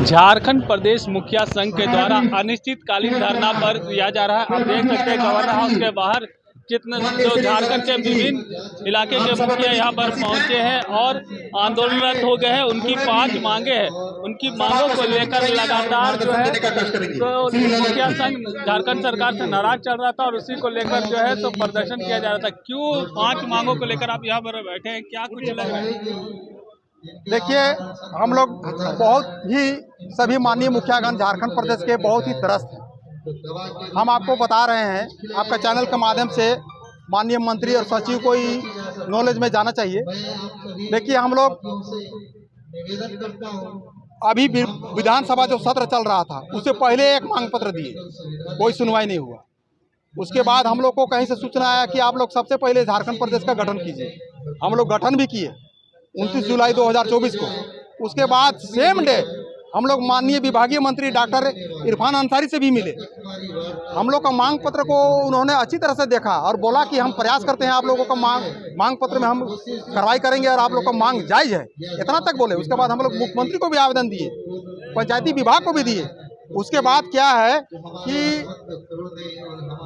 झारखंड प्रदेश मुखिया संघ के द्वारा अनिश्चितकालीन धरना पर दिया जा रहा है। आप देख सकते हैं गवर्नर हाउस के बाहर कितने जो झारखंड के विभिन्न इलाके के मुखिया यहाँ पर पहुंचे हैं और आंदोलनरत हो गए हैं। उनकी 5 मांगे हैं, उनकी मांगों को लेकर लगातार जो है तो मुखिया संघ झारखंड सरकार से नाराज चल रहा था और उसी को लेकर जो है तो प्रदर्शन किया जा रहा था। क्यों 5 मांगों को लेकर आप यहाँ पर बैठे हैं, क्या कुछ लग रहा है? देखिए, हम लोग बहुत ही सभी माननीय मुखियागण झारखंड प्रदेश के बहुत ही त्रस्त हैं। हम आपको बता रहे हैं, आपका चैनल के माध्यम से माननीय मंत्री और सचिव को ही नॉलेज में जाना चाहिए। देखिए, हम लोग अभी विधानसभा जो सत्र चल रहा था उससे पहले एक मांग पत्र दिए, कोई सुनवाई नहीं हुआ। उसके बाद हम लोग को कहीं से सूचना आया कि आप लोग सबसे पहले झारखंड प्रदेश का गठन कीजिए। हम लोग गठन भी किए 29 जुलाई 2024 को। उसके बाद सेम डे हम लोग माननीय विभागीय मंत्री डॉक्टर इरफान अंसारी से भी मिले। हम लोग का मांग पत्र को उन्होंने अच्छी तरह से देखा और बोला कि हम प्रयास करते हैं, आप लोगों का मांग पत्र में हम कार्रवाई करेंगे और आप लोग का मांग जायज़ है, इतना तक बोले। उसके बाद हम लोग मुख्यमंत्री को भी आवेदन दिए, पंचायती विभाग को भी दिए। उसके बाद क्या है कि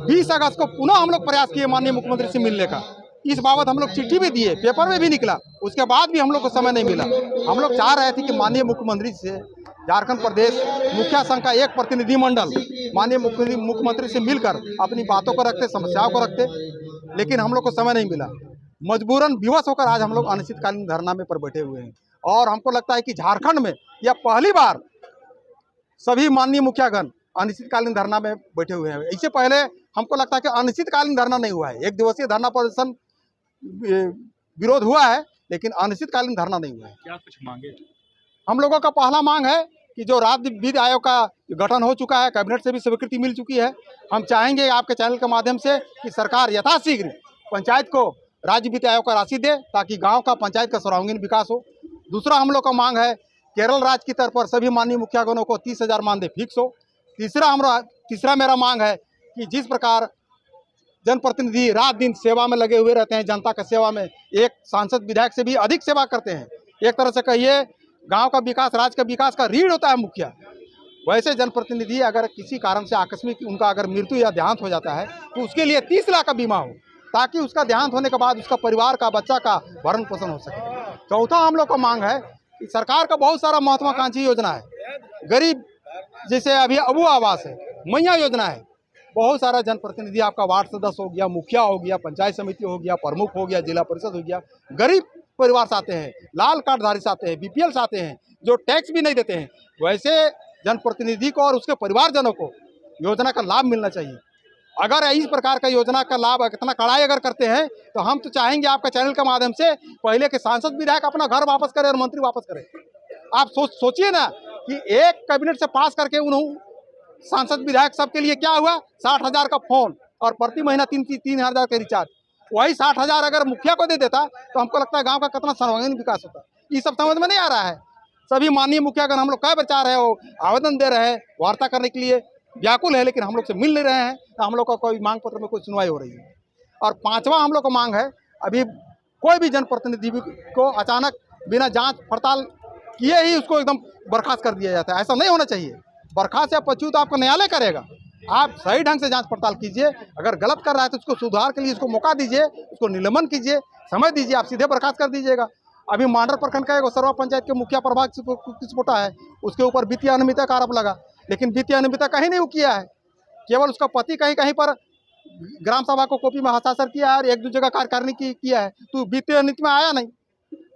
20 अगस्त को पुनः हम लोग प्रयास किए माननीय मुख्यमंत्री से मिलने का। इस बाबत हम लोग चिट्ठी भी दिए, पेपर में भी निकला। उसके बाद भी हम लोग को समय नहीं मिला। हम लोग चाह रहे थे कि माननीय मुख्यमंत्री से झारखंड प्रदेश मुखिया संघ का एक प्रतिनिधिमंडल माननीय मुख्यमंत्री से मिलकर अपनी बातों को रखते, समस्याओं को रखते, लेकिन हम लोग को समय नहीं मिला। मजबूरन विवश होकर आज हम लोग अनिश्चितकालीन धरना में पर बैठे हुए हैं। और हमको लगता है कि झारखंड में यह पहली बार सभी माननीय मुखियागण अनिश्चितकालीन धरना में बैठे हुए हैं। इससे पहले हमको लगता है कि अनिश्चितकालीन धरना नहीं हुआ है, 1 दिवसीय धरना प्रदर्शन विरोध हुआ है, लेकिन अनिश्चितकालीन धरना नहीं हुआ है। क्या कुछ मांगे? हम लोगों का पहला मांग है कि जो राज्य विधि आयोग का गठन हो चुका है, कैबिनेट से भी स्वीकृति मिल चुकी है। हम चाहेंगे आपके चैनल के माध्यम से कि सरकार यथाशीघ्र पंचायत को राज्य विधि आयोग का राशि दे ताकि गांव का पंचायत का सर्वांगीण विकास हो। दूसरा हम लोग का मांग है केरल राज्य की तरफ पर सभी माननीय मुखियागणों को 30,000 मानदेय फिक्स हो। तीसरा मेरा मांग है कि जिस प्रकार जनप्रतिनिधि रात दिन सेवा में लगे हुए रहते हैं, जनता का सेवा में, एक सांसद विधायक से भी अधिक सेवा करते हैं। एक तरह से कहिए गांव का विकास, राज्य का विकास का रीढ़ होता है मुखिया। वैसे जनप्रतिनिधि अगर किसी कारण से आकस्मिक उनका अगर मृत्यु या देहांत हो जाता है तो उसके लिए 30 लाख का बीमा हो, ताकि उसका देहांत होने के बाद उसका परिवार का, बच्चा का भरण पोषण हो सके। चौथा हम लोग का मांग है कि सरकार का बहुत सारा महत्वाकांक्षी योजना है, गरीब जैसे अभी अबू आवास है, मैया योजना है। बहुत सारा जनप्रतिनिधि आपका वार्ड सदस्य हो गया, मुखिया हो गया, पंचायत समिति हो गया, प्रमुख हो गया, जिला परिषद हो गया, गरीब परिवार से आते हैं, लाल कार्डधारी से आते हैं, बीपीएल से आते हैं, जो टैक्स भी नहीं देते हैं। वैसे जनप्रतिनिधि को और उसके परिवारजनों को योजना का लाभ मिलना चाहिए। अगर इस प्रकार का योजना का लाभ इतना कड़ाई अगर करते हैं तो हम तो चाहेंगे आपका चैनल के माध्यम से पहले के सांसद विधायक अपना घर वापस करें और मंत्री वापस करें। आप सोचिए ना कि एक कैबिनेट से पास करके उन्होंने सांसद विधायक सबके लिए क्या हुआ, 60,000 का फोन और प्रति महीना 3,000 का रिचार्ज। वही 60,000 अगर मुखिया को दे देता तो हमको लगता है गांव का कितना सर्वांगीण विकास होता। ये सब समझ में नहीं आ रहा है। सभी माननीय मुखियागण हम लोग कई बार चाह रहे हो, आवेदन दे रहे हैं, वार्ता करने के लिए व्याकुल है, लेकिन हम लोग से मिल नहीं रहे हैं। तो हम लोग का कोई मांग पत्र में कोई सुनवाई हो रही है। और 5वां हम लोग का मांग है, अभी कोई भी जनप्रतिनिधि को अचानक बिना जाँच पड़ताल किए ही उसको एकदम बर्खास्त कर दिया जाता है। ऐसा नहीं होना चाहिए। बर्खास्त या पदच्युत आपका न्यायालय करेगा। आप सही ढंग से जांच पड़ताल कीजिए। अगर गलत कर रहा है तो उसको सुधार के लिए उसको मौका दीजिए, उसको निलंबन कीजिए, समय दीजिए। आप सीधे बर्खास्त कर दीजिएगा। अभी मांडर प्रखंड का एक सर्वा पंचायत के मुखिया प्रभाग किस्पोटा है, उसके ऊपर वित्तीय अनियमितता का आरोप लगा, लेकिन वित्तीय अनियमितता कहीं नहीं किया है। केवल उसका पति कहीं कहीं पर ग्राम सभा को कॉपी में हस्ताक्षर किया है और 1-2 जगह कार्यकारिणी किया है, तो वित्तीय अनियमित में आया नहीं।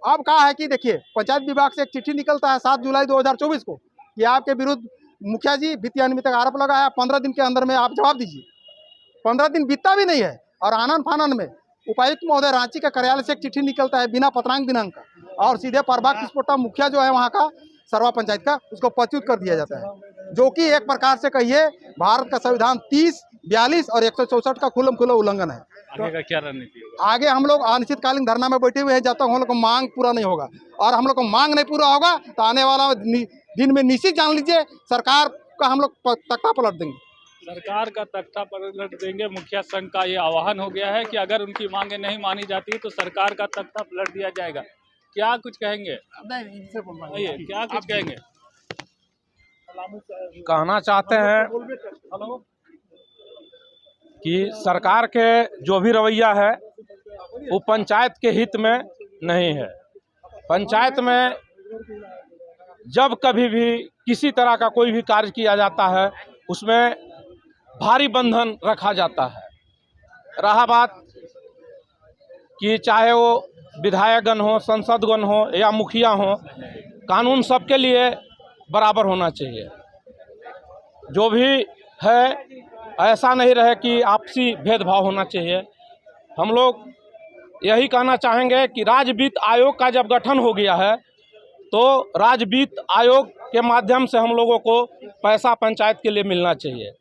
अब कहा है कि देखिए, पंचायत विभाग से एक चिट्ठी निकलता है 7 जुलाई 2024 को कि आपके विरुद्ध मुखिया जी वित्तीय अनियमितता का आरोप लगा है, 15 दिन के अंदर में आप जवाब दीजिए। 15 दिन बीतता भी नहीं है और आनन फानन में उपायुक्त महोदय रांची का कार्यालय से एक चिट्ठी निकलता है बिना पत्रांक दिनांक का, और सीधे प्रभाग किस्पोटा मुखिया जो है वहाँ का सर्वा पंचायत का, उसको पदच्युत कर दिया जाता है, जो कि एक प्रकार से कहिए भारत का संविधान 30, 42 और 164 का खुला उल्लंघन है। आगे का क्या रणनीति? आगे हम लोग अनिश्चितकालीन धरना में बैठे हुए हैं जब तक हम लोग को मांग पूरा नहीं होगा, और हम लोग को मांग नहीं पूरा होगा तो आने वाला दिन में निश्चित जान लीजिए सरकार का हम लोग तख्ता पलट देंगे। सरकार का तख्ता पलट देंगे। मुखिया संघ का ये आह्वान हो गया है कि अगर उनकी मांगे नहीं मानी जाती तो सरकार का तख्ता पलट दिया जाएगा। क्या कुछ कहेंगे? नहीं, क्या कुछ कहेंगे? कहना चाहते हैं कि सरकार के जो भी रवैया है वो पंचायत के हित में नहीं है। पंचायत में जब कभी भी किसी तरह का कोई भी कार्य किया जाता है उसमें भारी बंधन रखा जाता है। रहा बात कि चाहे वो विधायकगण हो, संसदगण हो या मुखिया हो, कानून सबके लिए बराबर होना चाहिए। जो भी है ऐसा नहीं रहे कि आपसी भेदभाव होना चाहिए। हम लोग यही कहना चाहेंगे कि राज्य वित्त आयोग का जब गठन हो गया है तो राज्य वित्त आयोग के माध्यम से हम लोगों को पैसा पंचायत के लिए मिलना चाहिए।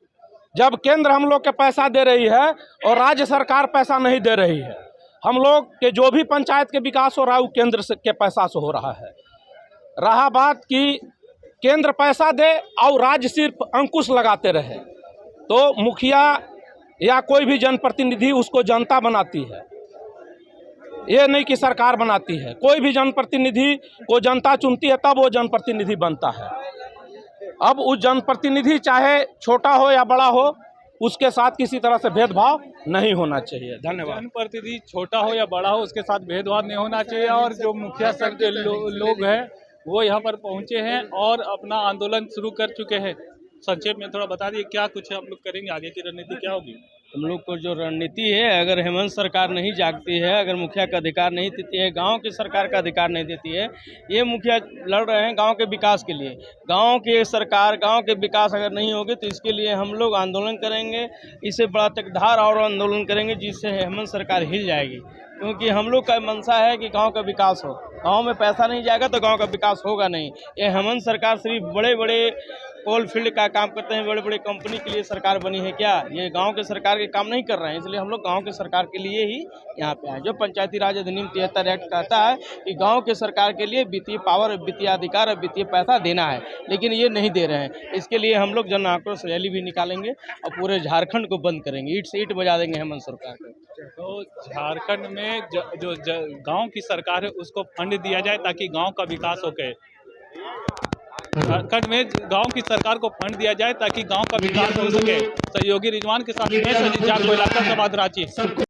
जब केंद्र हम लोग के पैसा दे रही है और राज्य सरकार पैसा नहीं दे रही है, हम लोग के जो भी पंचायत के विकास हो रहा है वो केंद्र के पैसा से हो रहा है। रहा बात कि केंद्र पैसा दे और राज्य सिर्फ अंकुश लगाते रहे, तो मुखिया या कोई भी जनप्रतिनिधि उसको जनता बनाती है, ये नहीं कि सरकार बनाती है। कोई भी जनप्रतिनिधि को जनता चुनती है तब वो जनप्रतिनिधि बनता है। अब उस जनप्रतिनिधि चाहे छोटा हो या बड़ा हो, उसके साथ किसी तरह से भेदभाव नहीं होना चाहिए। धन्यवाद। जनप्रतिनिधि छोटा हो या बड़ा हो उसके साथ भेदभाव नहीं होना चाहिए। और जो मुखिया संघ के लोग हैं वो यहाँ पर पहुँचे हैं और अपना आंदोलन शुरू कर चुके हैं। संक्षेप में थोड़ा बता दिए क्या कुछ आप लोग करेंगे, आगे की रणनीति क्या होगी? हम लोग को जो रणनीति है, अगर हेमंत सरकार नहीं जागती है, अगर मुखिया का अधिकार नहीं देती है, गांव की सरकार का अधिकार नहीं देती है, ये मुखिया लड़ रहे हैं गांव के विकास के लिए। गांव की सरकार, गांव के विकास अगर नहीं होगी तो इसके लिए हम लोग आंदोलन करेंगे। इससे बड़ा तकधार और आंदोलन करेंगे जिससे हेमंत सरकार हिल जाएगी। क्योंकि हम लोग का मंशा है कि गांव का विकास हो। गांव में पैसा नहीं जाएगा तो गांव का विकास होगा नहीं। ये हेमंत सरकार सिर्फ बड़े बड़े कोल फील्ड का काम करते हैं, बड़े बड़े कंपनी के लिए सरकार बनी है क्या? ये गांव के सरकार के काम नहीं कर रहे हैं। इसलिए हम लोग गांव के सरकार के लिए ही यहाँ पे आए। जो पंचायती राज अधिनियम 73 एक्ट कहता है कि गांव के सरकार के लिए वित्तीय पावर, वित्तीय अधिकार और वित्तीय पैसा देना है, लेकिन ये नहीं दे रहे हैं। इसके लिए हम लोग जन आक्रोश रैली भी निकालेंगे और पूरे झारखंड को बंद करेंगे, ईंट से ईंट बजा देंगे हेमंत सरकार को। तो झारखंड में जो गांव की सरकार है उसको फंड दिया जाए ताकि गांव का विकास हो सके। झारखंड में गांव की सरकार को फंड दिया जाए ताकि गांव का विकास हो सके। सहयोगी रिजवान के साथ मैं संजीव झा, कोयलाता समाज, रांची।